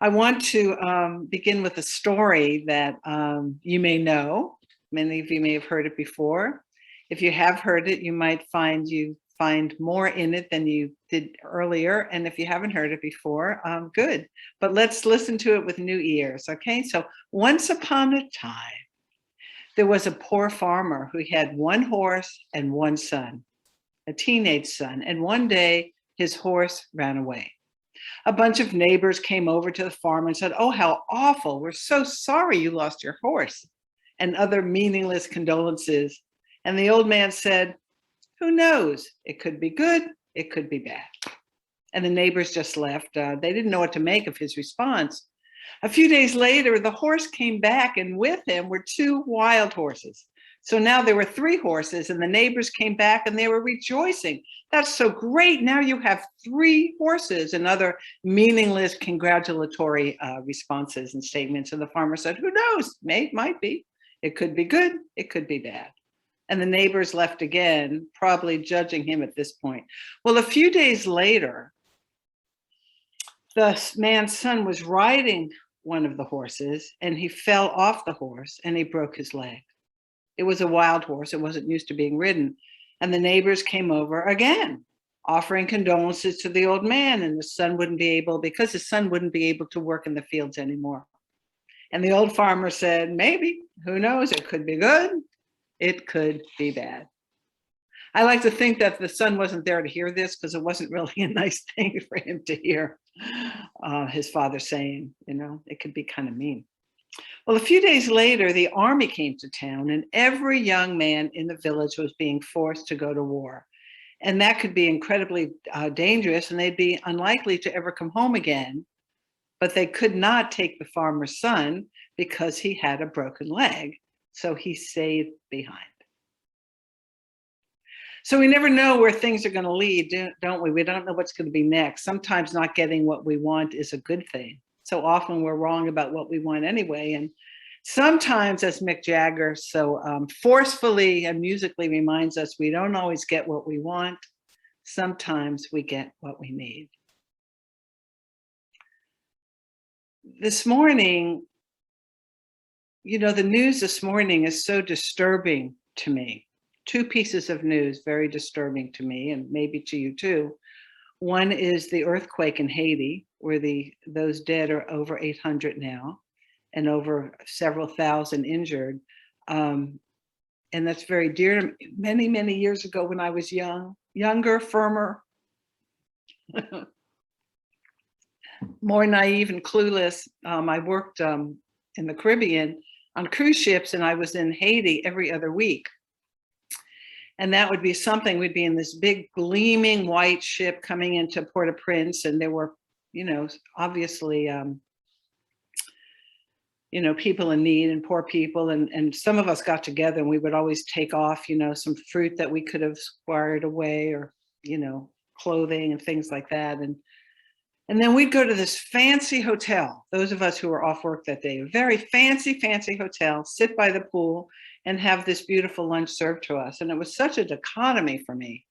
I want to begin with a story that you may know. Many of you may have heard it before. If you have heard it, you find more in it than you did earlier. And if you haven't heard it before, good. But let's listen to it with new ears, okay? So once upon a time, there was a poor farmer who had one horse and one son, a teenage son. And one day his horse ran away. A bunch of neighbors came over to the farm and said, "Oh, how awful. We're so sorry you lost your horse," and other meaningless condolences. And the old man said, "Who knows? It could be good. It could be bad." And the neighbors just left. They didn't know what to make of his response. A few days later, the horse came back, and with him were two wild horses. So now there were three horses, and the neighbors came back and they were rejoicing. "That's so great. Now you have three horses," and other meaningless congratulatory responses and statements. And the farmer said, "Who knows? Might be. It could be good. It could be bad." And the neighbors left again, probably judging him at this point. Well, a few days later, the man's son was riding one of the horses and he fell off the horse and he broke his leg. It was a wild horse. It wasn't used to being ridden. And the neighbors came over again, offering condolences to the old man, and his son wouldn't be able to work in the fields anymore. And the old farmer said, "Maybe, who knows? It could be good. It could be bad." I like to think that the son wasn't there to hear this because it wasn't really a nice thing for him to hear his father saying, it could be kind of mean. Well, a few days later, the army came to town and every young man in the village was being forced to go to war. And that could be incredibly dangerous and they'd be unlikely to ever come home again. But they could not take the farmer's son because he had a broken leg. So he stayed behind. So we never know where things are going to lead, don't we? We don't know what's going to be next. Sometimes not getting what we want is a good thing. So often we're wrong about what we want anyway. And sometimes, as Mick Jagger so forcefully and musically reminds us, we don't always get what we want. Sometimes we get what we need. This morning, the news this morning is so disturbing to me. Two pieces of news, very disturbing to me and maybe to you too. One is the earthquake in Haiti, where those dead are over 800 now and over several thousand injured. And that's very dear to me. Many, many years ago when I was younger, firmer, more naive and clueless, I worked in the Caribbean on cruise ships and I was in Haiti every other week. And that would be something, we'd be in this big gleaming white ship coming into Port-au-Prince. And there were, obviously, people in need and poor people. And some of us got together and we would always take off, some fruit that we could have squared away or, clothing and things like that. And then we'd go to this fancy hotel, those of us who were off work that day, a very fancy, fancy hotel, sit by the pool and have this beautiful lunch served to us. And it was such a dichotomy for me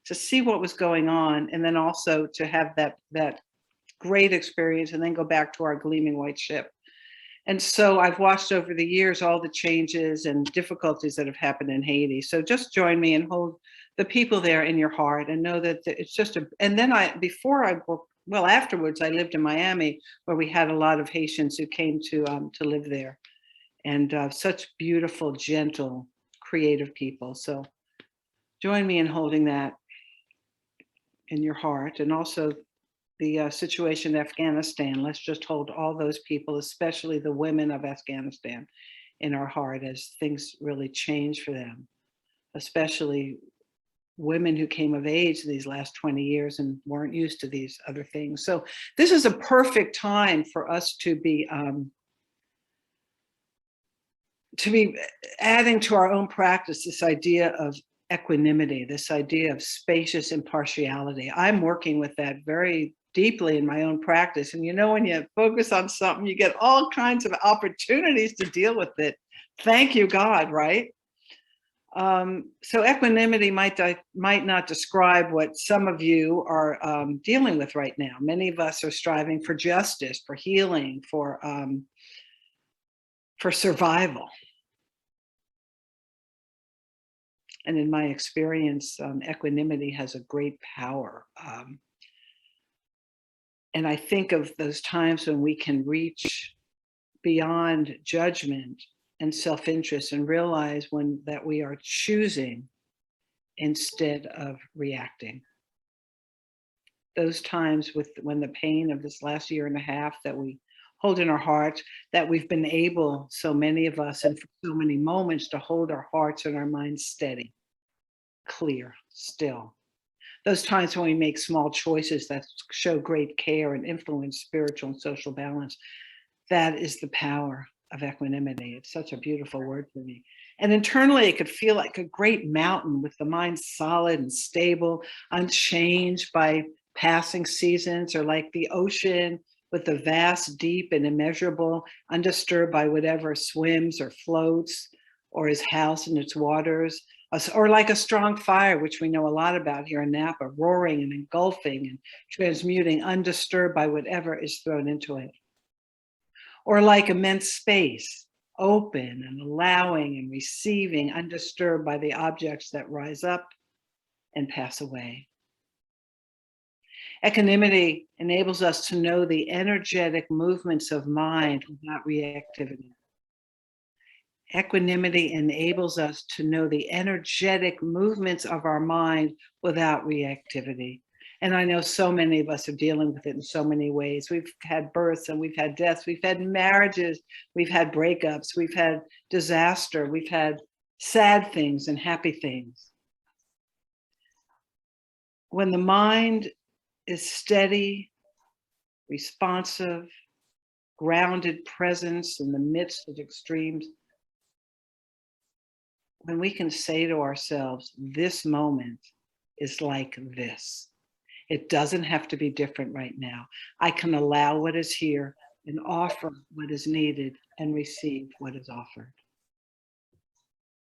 to see what was going on and then also to have that great experience and then go back to our gleaming white ship. And so I've watched over the years all the changes and difficulties that have happened in Haiti. So just join me and hold the people there in your heart and know that it's just and then afterwards I lived in Miami where we had a lot of Haitians who came to live there. And such beautiful, gentle, creative people. So join me in holding that in your heart. And also the situation in Afghanistan. Let's just hold all those people, especially the women of Afghanistan, in our heart as things really change for them, especially women who came of age these last 20 years and weren't used to these other things. So this is a perfect time for us to be adding to our own practice this idea of equanimity, this idea of spacious impartiality. I'm working with that very deeply in my own practice. And when you focus on something, you get all kinds of opportunities to deal with it. Thank you, God, right? So equanimity might not describe what some of you are dealing with right now. Many of us are striving for justice, for healing, for survival. And in my experience, equanimity has a great power. And I think of those times when we can reach beyond judgment and self-interest and realize that we are choosing instead of reacting. Those times when the pain of this last year and a half that we hold in our hearts, that we've been able, so many of us, and for so many moments, to hold our hearts and our minds steady, clear, still. Those times when we make small choices that show great care and influence spiritual and social balance, that is the power of equanimity. It's such a beautiful word for me. And internally, it could feel like a great mountain with the mind solid and stable, unchanged by passing seasons, or like the ocean with the vast, deep, and immeasurable, undisturbed by whatever swims or floats or is housed in its waters, or like a strong fire, which we know a lot about here in Napa, roaring and engulfing and transmuting, undisturbed by whatever is thrown into it. Or like immense space, open and allowing and receiving, undisturbed by the objects that rise up and pass away. Equanimity enables us to know the energetic movements of mind without reactivity. Equanimity enables us to know the energetic movements of our mind without reactivity. And I know so many of us are dealing with it in so many ways. We've had births and we've had deaths, we've had marriages, we've had breakups, we've had disaster, we've had sad things and happy things. When the mind is steady, responsive, grounded presence in the midst of extremes, when we can say to ourselves, this moment is like this. It doesn't have to be different right now. I can allow what is here and offer what is needed and receive what is offered.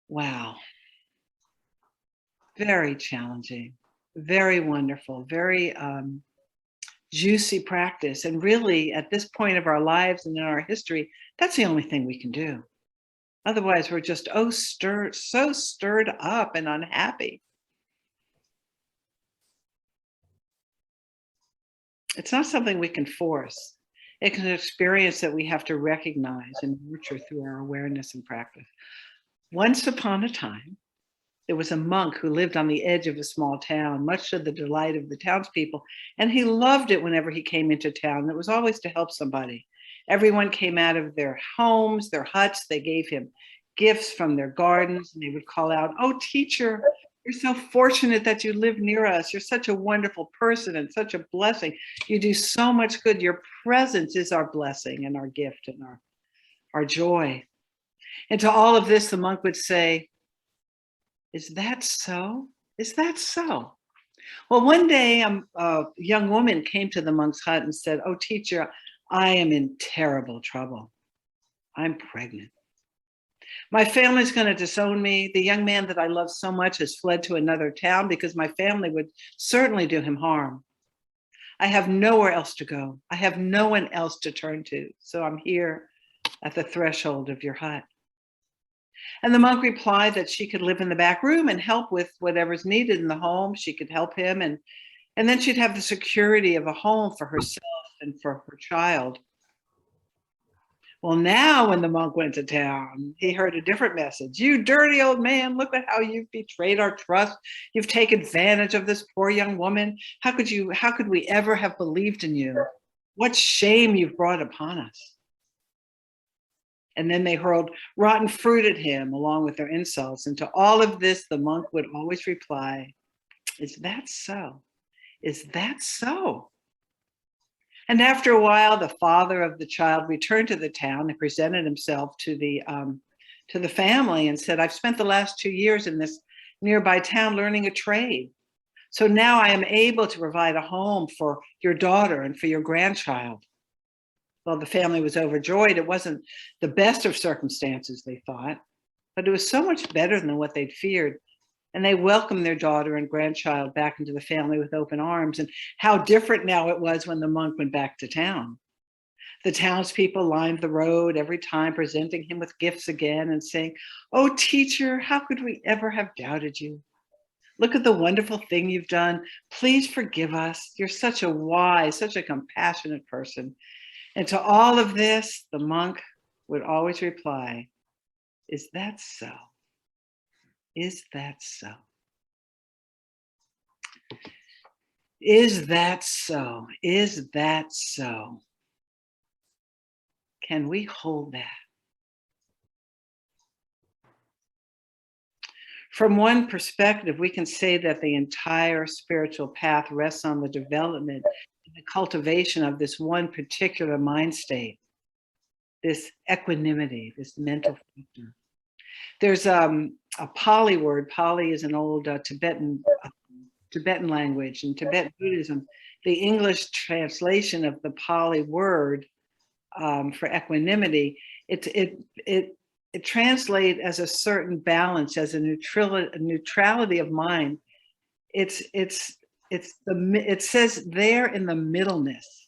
Wow. Very challenging, very wonderful, very juicy practice. And really, at this point of our lives and in our history, that's the only thing we can do. Otherwise, we're just so stirred up and unhappy. It's not something we can force. It's an experience that we have to recognize and nurture through our awareness and practice. Once upon a time, there was a monk who lived on the edge of a small town, much to the delight of the townspeople, and he loved it whenever he came into town. It was always to help somebody. Everyone came out of their homes, their huts. They gave him gifts from their gardens, and they would call out, "Oh, teacher, you're so fortunate that you live near us. You're such a wonderful person and such a blessing. You do so much good. Your presence is our blessing and our gift and our joy." And to all of this, the monk would say, "Is that so? Is that so?" Well, one day a young woman came to the monk's hut and said, "Oh, teacher, I am in terrible trouble. I'm pregnant. My family's going to disown me. The young man that I love so much has fled to another town because my family would certainly do him harm. I have nowhere else to go. I have no one else to turn to. So I'm here at the threshold of your hut." And the monk replied that she could live in the back room and help with whatever's needed in the home. She could help him, and then she'd have the security of a home for herself and for her child. Well, now when the monk went to town, he heard a different message. "You dirty old man, look at how you've betrayed our trust. You've taken advantage of this poor young woman. How could we ever have believed in you? What shame you've brought upon us." And then they hurled rotten fruit at him along with their insults. And to all of this, the monk would always reply, "Is that so? Is that so?" And after a while, the father of the child returned to the town and presented himself to the family and said, "I've spent the last 2 years in this nearby town learning a trade. So now I am able to provide a home for your daughter and for your grandchild." Well, the family was overjoyed. It wasn't the best of circumstances, they thought. but it was so much better than what they'd feared. And they welcomed their daughter and grandchild back into the family with open arms. And how different now it was when the monk went back to town. The townspeople lined the road every time, presenting him with gifts again and saying, "Oh, teacher, how could we ever have doubted you? Look at the wonderful thing you've done. Please forgive us. You're such a wise, such a compassionate person." And to all of this, the monk would always reply, "Is that so? Is that so? Is that so? Is that so?" Can we hold that? From one perspective, we can say that the entire spiritual path rests on the development and the cultivation of this one particular mind state, this equanimity, this mental factor. There's a Pali word. Pali is an old Tibetan language. In Tibetan Buddhism, the English translation of the Pali word for equanimity, it translates as a certain balance, as a neutrality of mind. It says there in the middleness.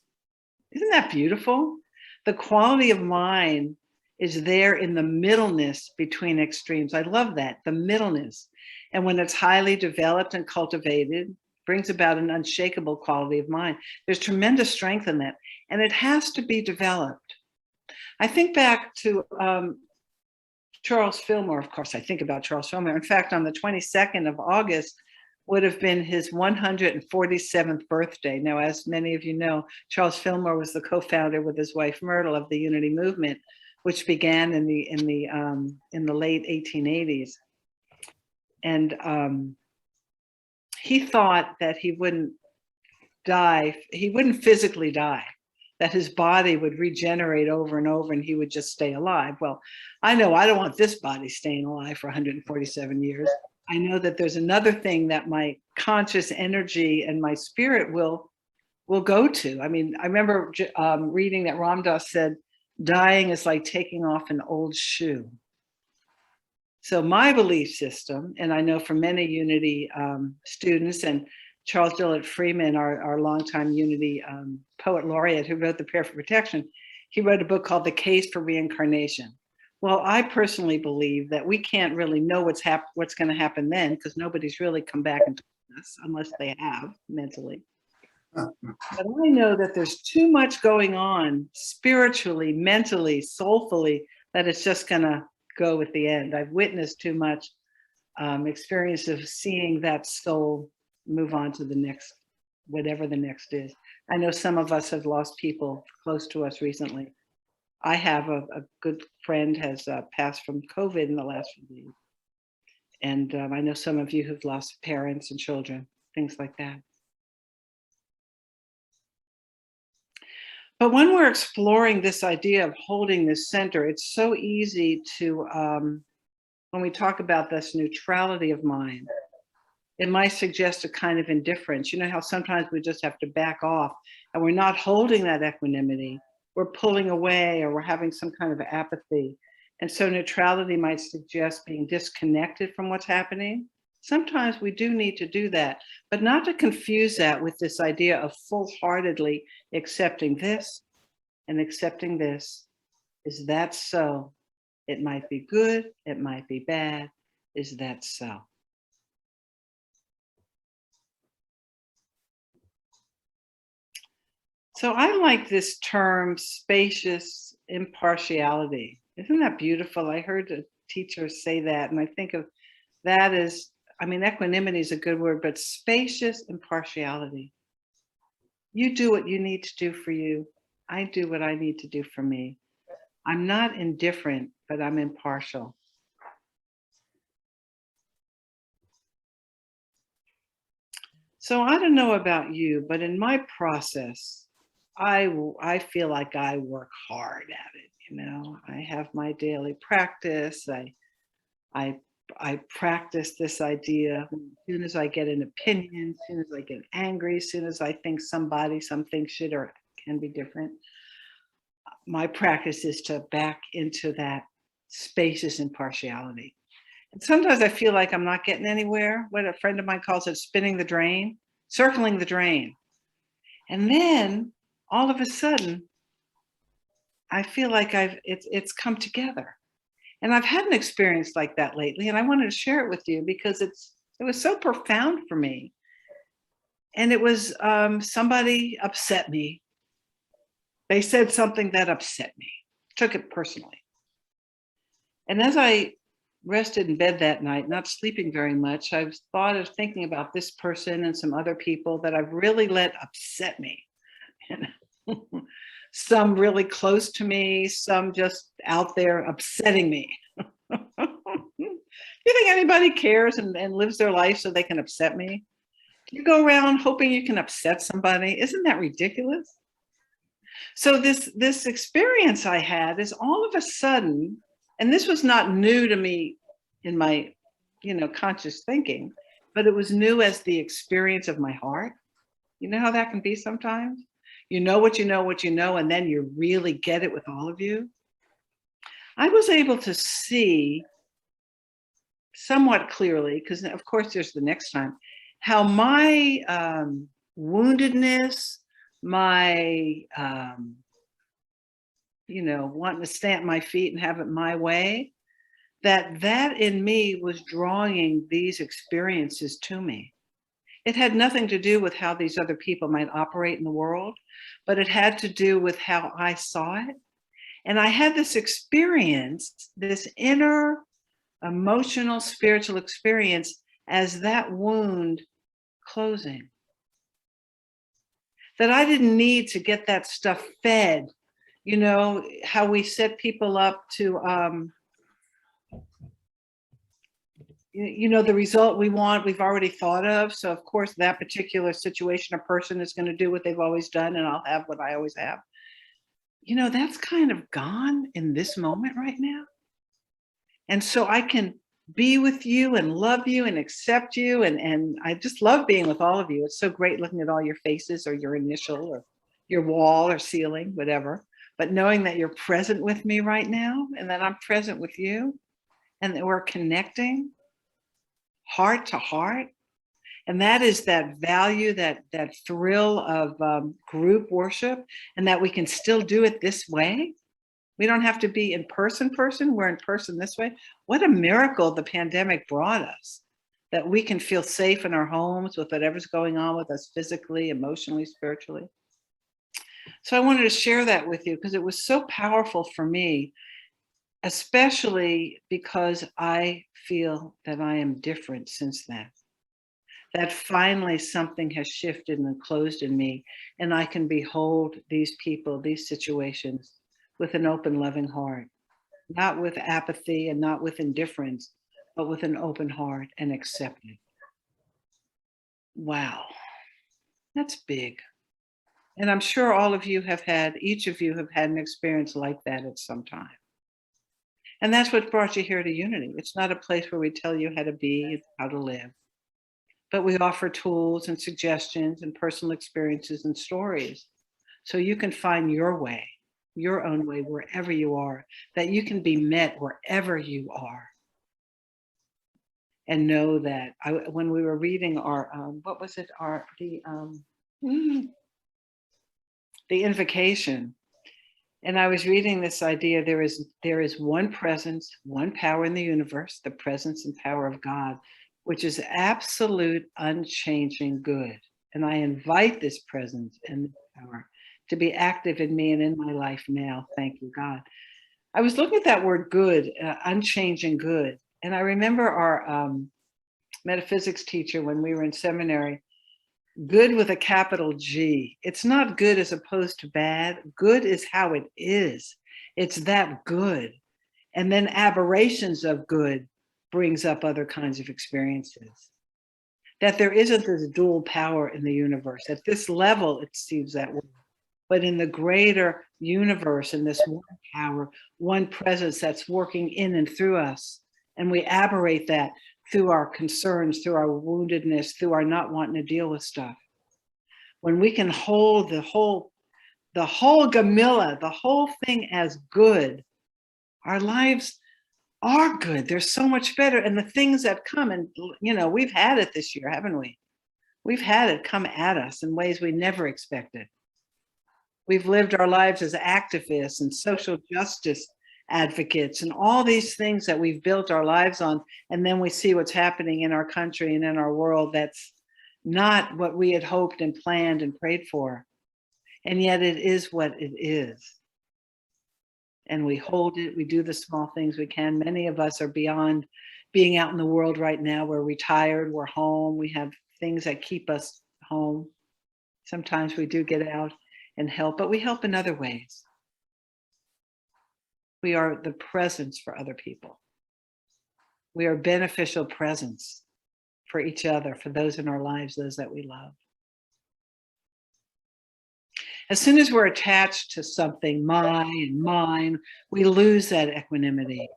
Isn't that beautiful? The quality of mind is there in the middleness between extremes. I love that, the middleness. And when it's highly developed and cultivated, brings about an unshakable quality of mind. There's tremendous strength in that, and it has to be developed. I think back to Charles Fillmore. Of course, I think about Charles Fillmore. In fact, on the 22nd of August would have been his 147th birthday. Now, as many of you know, Charles Fillmore was the co-founder with his wife Myrtle of the Unity Movement, which began in the late 1880s. And he thought that he wouldn't die, he wouldn't physically die, that his body would regenerate over and over and he would just stay alive. Well, I know I don't want this body staying alive for 147 years. I know that there's another thing that my conscious energy and my spirit will go to. I mean, I remember reading that Ram Dass said, dying is like taking off an old shoe. So my belief system, and I know for many Unity students, and Charles Dillard Freeman, our longtime Unity poet laureate who wrote The Prayer for Protection, he wrote a book called The Case for Reincarnation. Well, I personally believe that we can't really know what's going to happen then, because nobody's really come back and told us unless they have mentally. But I know that there's too much going on spiritually, mentally, soulfully, that it's just going to go at the end. I've witnessed too much experience of seeing that soul move on to the next, whatever the next is. I know some of us have lost people close to us recently. I have a good friend has passed from COVID in the last few days. And I know some of you have lost parents and children, things like that. But when we're exploring this idea of holding this center, it's so easy to, when we talk about this neutrality of mind, it might suggest a kind of indifference. You know how sometimes we just have to back off and we're not holding that equanimity. We're pulling away or we're having some kind of apathy. And so neutrality might suggest being disconnected from what's happening. Sometimes we do need to do that, but not to confuse that with this idea of full-heartedly accepting this and accepting this. Is that so? It might be good, it might be bad. Is that so? So I like this term, spacious impartiality. Isn't that beautiful? I heard a teacher say that, and I think of that as, I mean, equanimity is a good word, but spacious impartiality. You do what you need to do for you. I do what I need to do for me. I'm not indifferent, but I'm impartial. So I don't know about you, but in my process, I feel like I work hard at it. You know, I have my daily practice. I practice this idea. As soon as I get an opinion, as soon as I get angry, as soon as I think something should or can be different, my practice is to back into that spacious impartiality. Sometimes I feel like I'm not getting anywhere. What a friend of mine calls it spinning the drain, circling the drain. And then all of a sudden, I feel like it's come together. And I've had an experience like that lately, and I wanted to share it with you because it was so profound for me. And it was somebody upset me. They said something that upset me, took it personally. And as I rested in bed that night, not sleeping very much, I've thought of thinking about this person and some other people that I've really let upset me. Some really close to me, some just out there upsetting me. You think anybody cares and lives their life so they can upset me? You go around hoping you can upset somebody. Isn't that ridiculous? So this experience I had is all of a sudden, and this was not new to me in my, conscious thinking, but it was new as the experience of my heart. You know how that can be sometimes? You know what you know, what you know, and then you really get it with all of you. I was able to see somewhat clearly, because of course there's the next time, how my woundedness, my wanting to stamp my feet and have it my way, that in me was drawing these experiences to me. It had nothing to do with how these other people might operate in the world, but it had to do with how I saw it. And I had this experience, this inner emotional, spiritual experience as that wound closing. That I didn't need to get that stuff fed. You know, how we set people up to, the result we want, we've already thought of. So of course, that particular situation or person is going to do what they've always done, and I'll have what I always have. That's kind of gone in this moment right now. And so I can be with you and love you and accept you. And I just love being with all of you. It's so great looking at all your faces or your initial or your wall or ceiling, whatever. But knowing that you're present with me right now and that I'm present with you and that we're connecting heart to heart. And that is that value, that thrill of group worship, and that we can still do it this way. We don't have to be in person. We're in person this way. What a miracle the pandemic brought us, that we can feel safe in our homes with whatever's going on with us physically, emotionally, spiritually. So I wanted to share that with you because it was so powerful for me, especially because I feel that I am different since then. That finally something has shifted and closed in me, and I can behold these people, these situations with an open, loving heart, not with apathy and not with indifference, but with an open heart and acceptance. Wow, that's big. And I'm sure all of you have had, each of you have had an experience like that at some time. And that's what brought you here to Unity. It's not a place where we tell you how to be, how to live, but we offer tools and suggestions and personal experiences and stories so you can find your way, your own way, wherever you are, that you can be met wherever you are. And know that when we were reading our, what was it? The invocation. And I was reading this idea, there is one presence, one power in the universe, the presence and power of God, which is absolute, unchanging good. And I invite this presence and this power to be active in me and in my life now. Thank you, God. I was looking at that word good, unchanging good. And I remember our metaphysics teacher when we were in seminary, good with a capital G. It's not good as opposed to bad. Good is how it is. It's that good. And then aberrations of good brings up other kinds of experiences. That there isn't this dual power in the universe. At this level, it seems that way. But in the greater universe, in this one power, one presence that's working in and through us, and we aberrate that through our concerns, through our woundedness, through our not wanting to deal with stuff. When we can hold the whole gamilla, the whole thing as good, our lives are good. They're so much better. And the things that come, and we've had it this year, haven't we? We've had it come at us in ways we never expected. We've lived our lives as activists and social justice advocates and all these things that we've built our lives on. And then we see what's happening in our country and in our world that's not what we had hoped and planned and prayed for. And yet it is what it is. And we hold it, we do the small things we can. Many of us are beyond being out in the world right now. We're retired, we're home, we have things that keep us home. Sometimes we do get out and help, but we help in other ways. We are the presence for other people. We are beneficial presence for each other, for those in our lives, those that we love. As soon as we're attached to something, mine, we lose that equanimity.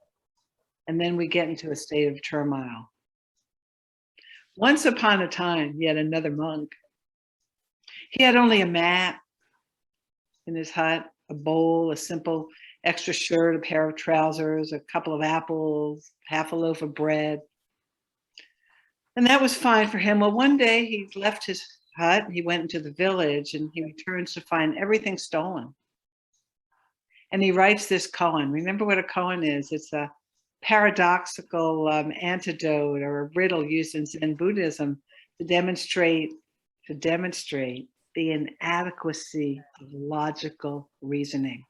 And then we get into a state of turmoil. Once upon a time, yet another monk, he had only a mat in his hut, a bowl, a simple extra shirt, a pair of trousers, a couple of apples, half a loaf of bread. And that was fine for him. Well, one day he left his hut, he went into the village, and he returns to find everything stolen. And he writes this koan. Remember what a koan is? It's a paradoxical antidote or a riddle used in Zen Buddhism to demonstrate the inadequacy of logical reasoning.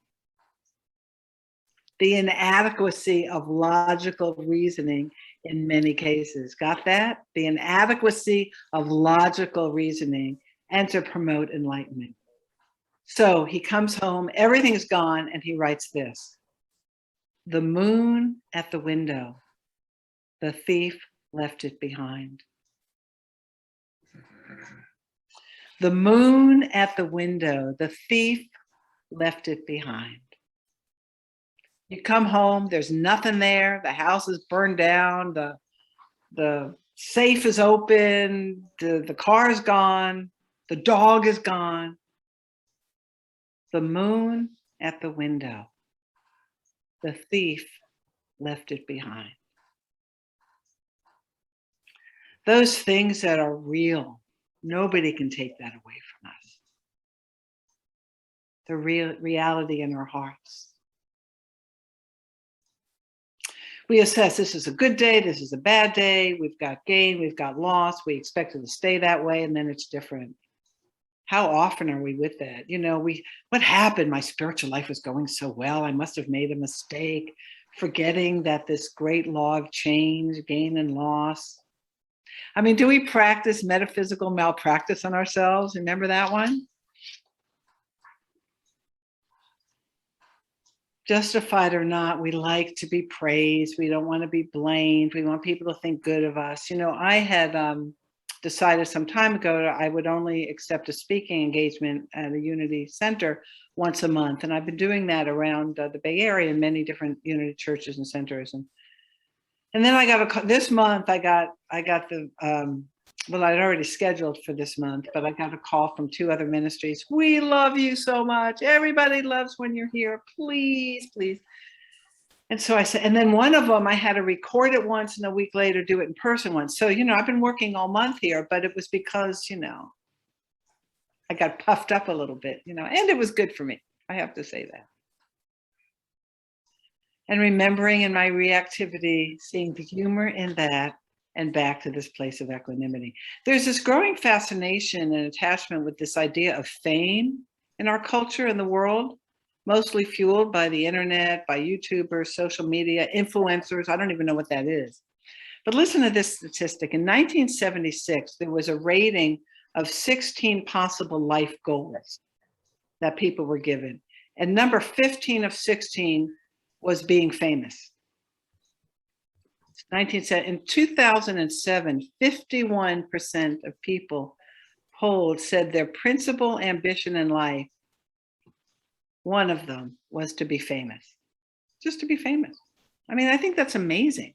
The inadequacy of logical reasoning in many cases. Got that? The inadequacy of logical reasoning and to promote enlightenment. So he comes home, everything's gone, and he writes this. The moon at the window, the thief left it behind. The moon at the window, the thief left it behind. You come home, there's nothing there, the house is burned down, the safe is open, the car is gone, the dog is gone. The moon at the window, the thief left it behind. Those things that are real, nobody can take that away from us. The reality in our hearts. We assess this is a good day, this is a bad day, we've got gain, we've got loss, we expect it to stay that way, and then it's different. How often are we with that? What happened? My spiritual life was going so well, I must have made a mistake, forgetting that this great law of change, gain and loss. I mean, do we practice metaphysical malpractice on ourselves? Remember that one? Justified or not, we like to be praised. We don't want to be blamed. We want people to think good of us. I had decided some time ago I would only accept a speaking engagement at a Unity Center once a month. And I've been doing that around the Bay Area in many different Unity churches and centers. And then I got this month, I got the, well, I'd already scheduled for this month, but I got a call from 2 other ministries. We love you so much. Everybody loves when you're here. Please, please. And so I said, and then one of them, I had to record it once and a week later, do it in person once. So, I've been working all month here, but it was because, I got puffed up a little bit, and it was good for me. I have to say that. And remembering in my reactivity, seeing the humor in that, and back to this place of equanimity. There's this growing fascination and attachment with this idea of fame in our culture and the world, mostly fueled by the internet, by YouTubers, social media, influencers. I don't even know what that is. But listen to this statistic. In 1976, there was a rating of 16 possible life goals that people were given. And number 15 of 16 was being famous. In 2007, 51% of people polled said their principal ambition in life, one of them was to be famous. Just to be famous. I mean, I think that's amazing.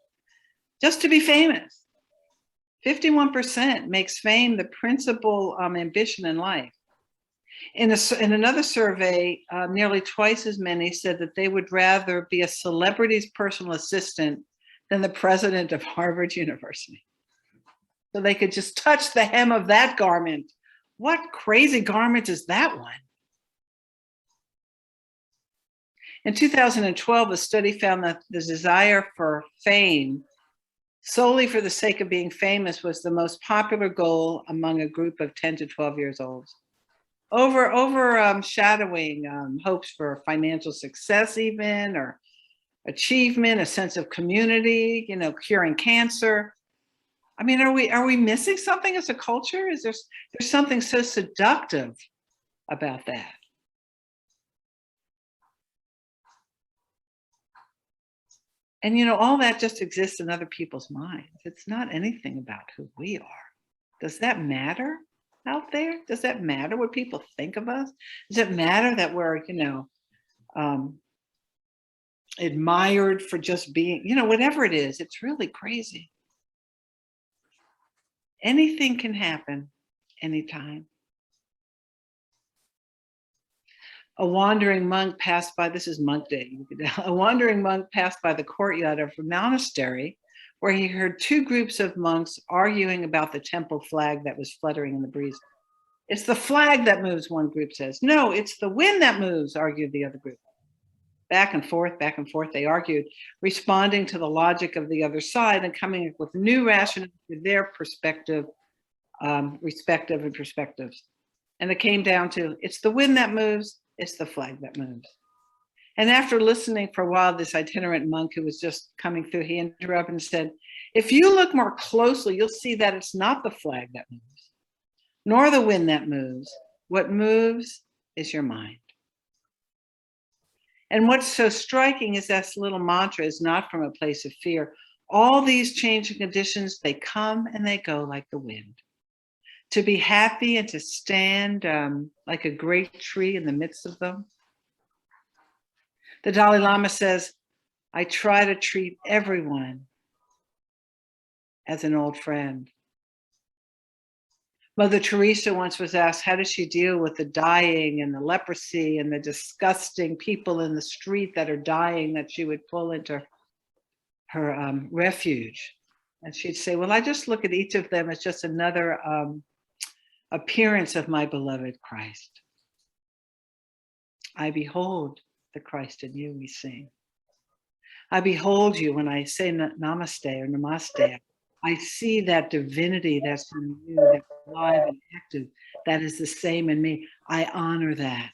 Just to be famous. 51% makes fame the principal ambition in life. In another survey, nearly twice as many said that they would rather be a celebrity's personal assistant than the president of Harvard University. So they could just touch the hem of that garment. What crazy garment is that one? In 2012, a study found that the desire for fame solely for the sake of being famous was the most popular goal among a group of 10 to 12 years old. Overshadowing hopes for financial success even, or achievement, a sense of community, curing cancer. I mean, are we missing something as a culture? There's something so seductive about that? And all that just exists in other people's minds. It's not anything about who we are. Does that matter out there? Does that matter what people think of us? Does it matter that we're, admired for just being, whatever it is? It's really crazy. Anything can happen anytime. A wandering monk passed by, this is monk day, a wandering monk passed by the courtyard of a monastery where he heard two groups of monks arguing about the temple flag that was fluttering in the breeze. It's the flag that moves, one group says. No, it's the wind that moves, argued the other group. Back and forth, they argued, responding to the logic of the other side and coming up with new rationales for their perspective, respective perspectives. And it came down to, it's the wind that moves, it's the flag that moves. And after listening for a while, this itinerant monk who was just coming through, he interrupted and said, if you look more closely, you'll see that it's not the flag that moves, nor the wind that moves. What moves is your mind. And what's so striking is that little mantra is not from a place of fear. All these changing conditions, they come and they go like the wind. To be happy and to stand like a great tree in the midst of them. The Dalai Lama says, I try to treat everyone as an old friend. Mother Teresa once was asked, how does she deal with the dying and the leprosy and the disgusting people in the street that are dying that she would pull into her refuge? And she'd say, well, I just look at each of them as just another appearance of my beloved Christ. I behold the Christ in you, we sing. I behold you when I say namaste or namaste. I see that divinity that's in you, that's alive and active, that is the same in me. I honor that.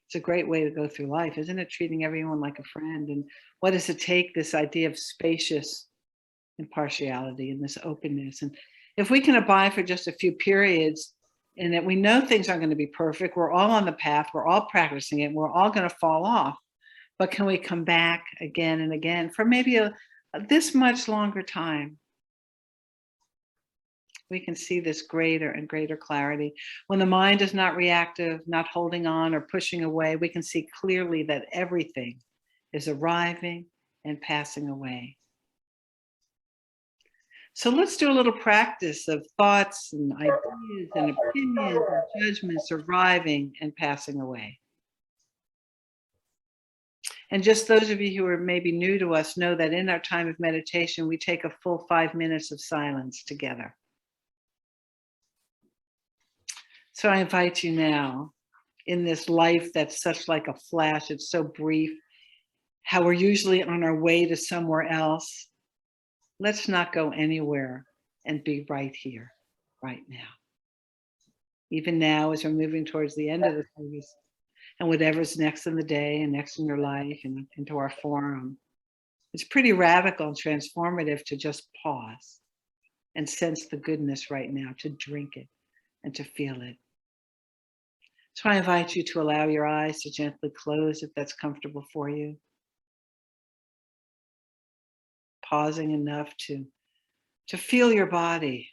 It's a great way to go through life, isn't it? Treating everyone like a friend. And what does it take? This idea of spacious impartiality and this openness. And if we can abide for just a few periods, and that we know things aren't going to be perfect, we're all on the path, we're all practicing it, we're all going to fall off. But can we come back again and again for maybe this much longer time? We can see this greater and greater clarity. When the mind is not reactive, not holding on or pushing away, we can see clearly that everything is arriving and passing away. So let's do a little practice of thoughts and ideas and opinions and judgments arriving and passing away. And just those of you who are maybe new to us know that in our time of meditation, we take a full 5 minutes of silence together. So I invite you now, in this life that's such like a flash, it's so brief, how we're usually on our way to somewhere else. Let's not go anywhere and be right here, right now. Even now, as we're moving towards the end of the service, and whatever's next in the day and next in your life and into our forum, it's pretty radical and transformative to just pause and sense the goodness right now, to drink it and to feel it. So I invite you to allow your eyes to gently close if that's comfortable for you. Pausing enough to feel your body,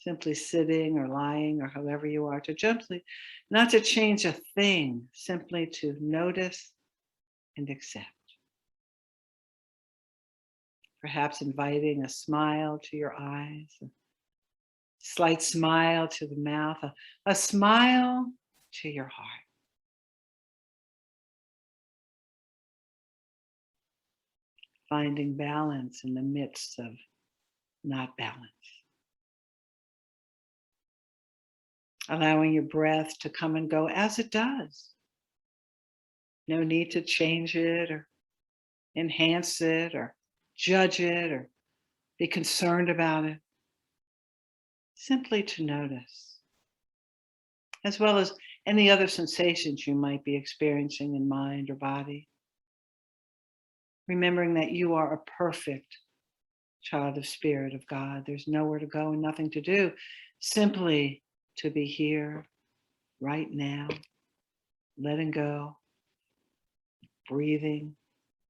simply sitting or lying or however you are, to gently, not to change a thing, simply to notice and accept. Perhaps inviting a smile to your eyes, Slight smile to the mouth, a smile to your heart. Finding balance in the midst of not balance. Allowing your breath to come and go as it does. No need to change it or enhance it or judge it or be concerned about it. Simply to notice, as well as any other sensations you might be experiencing in mind or body. Remembering that you are a perfect child of Spirit of God. There's nowhere to go and nothing to do. Simply to be here right now, letting go, breathing,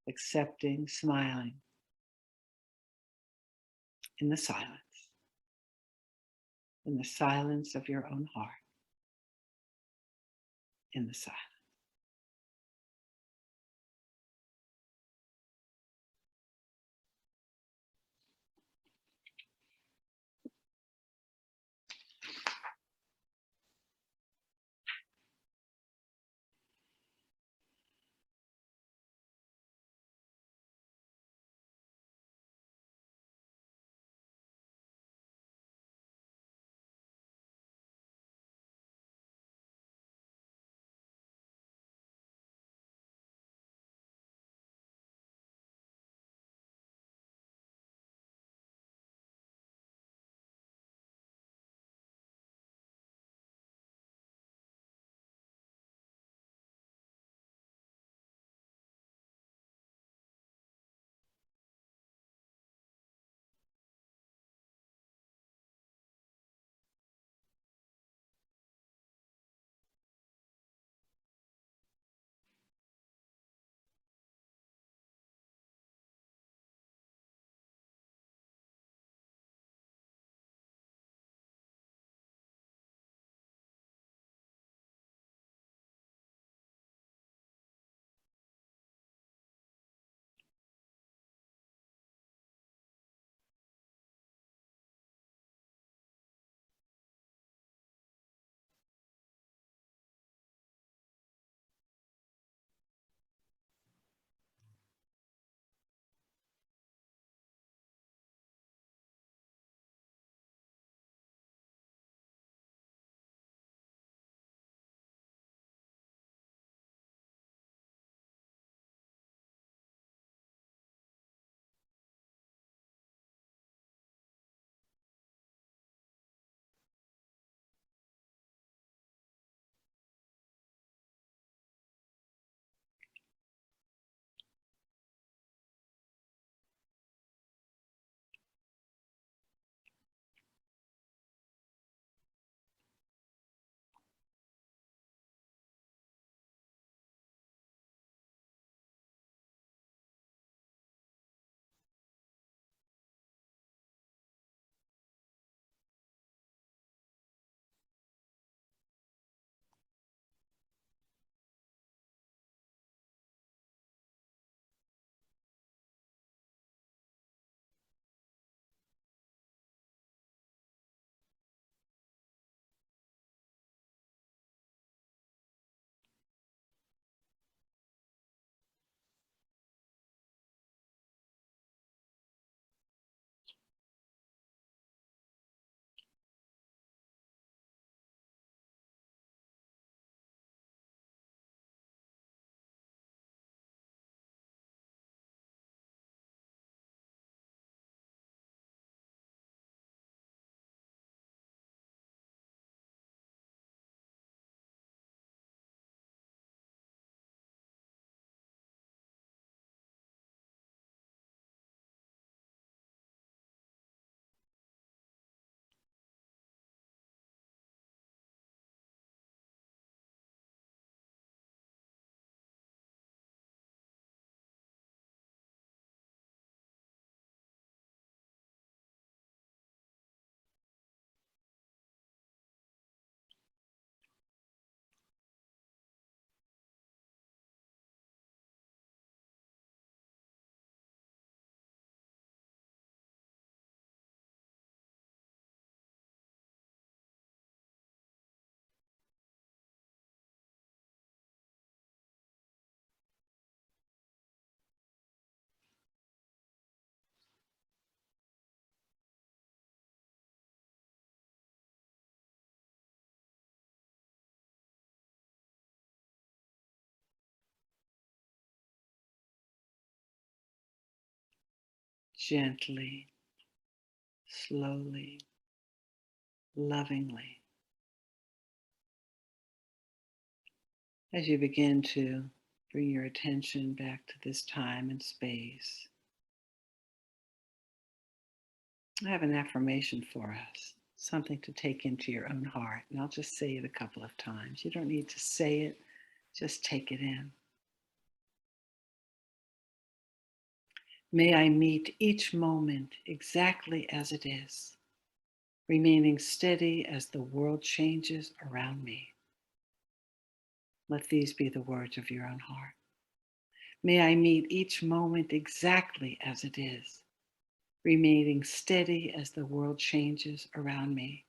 accepting, smiling in the silence of your own heart, in the silence. gently, slowly, lovingly, as you begin to bring your attention back to this time and space. I have an affirmation for us, something to take into your own heart, and I'll just say it a couple of times. You don't need to say it, just take it in. May I meet each moment exactly as it is, remaining steady as the world changes around me. Let these be the words of your own heart. May I meet each moment exactly as it is, remaining steady as the world changes around me.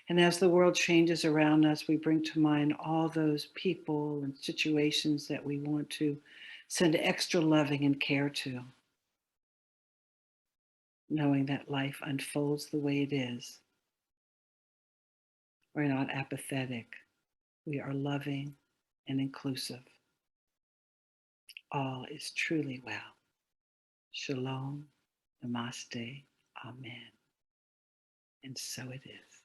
And as the world changes around us, we bring to mind all those people and situations that we want to send extra loving and care to, knowing that life unfolds the way it is. We're not apathetic. We are loving and inclusive. All is truly well. Shalom, namaste, amen. And so it is.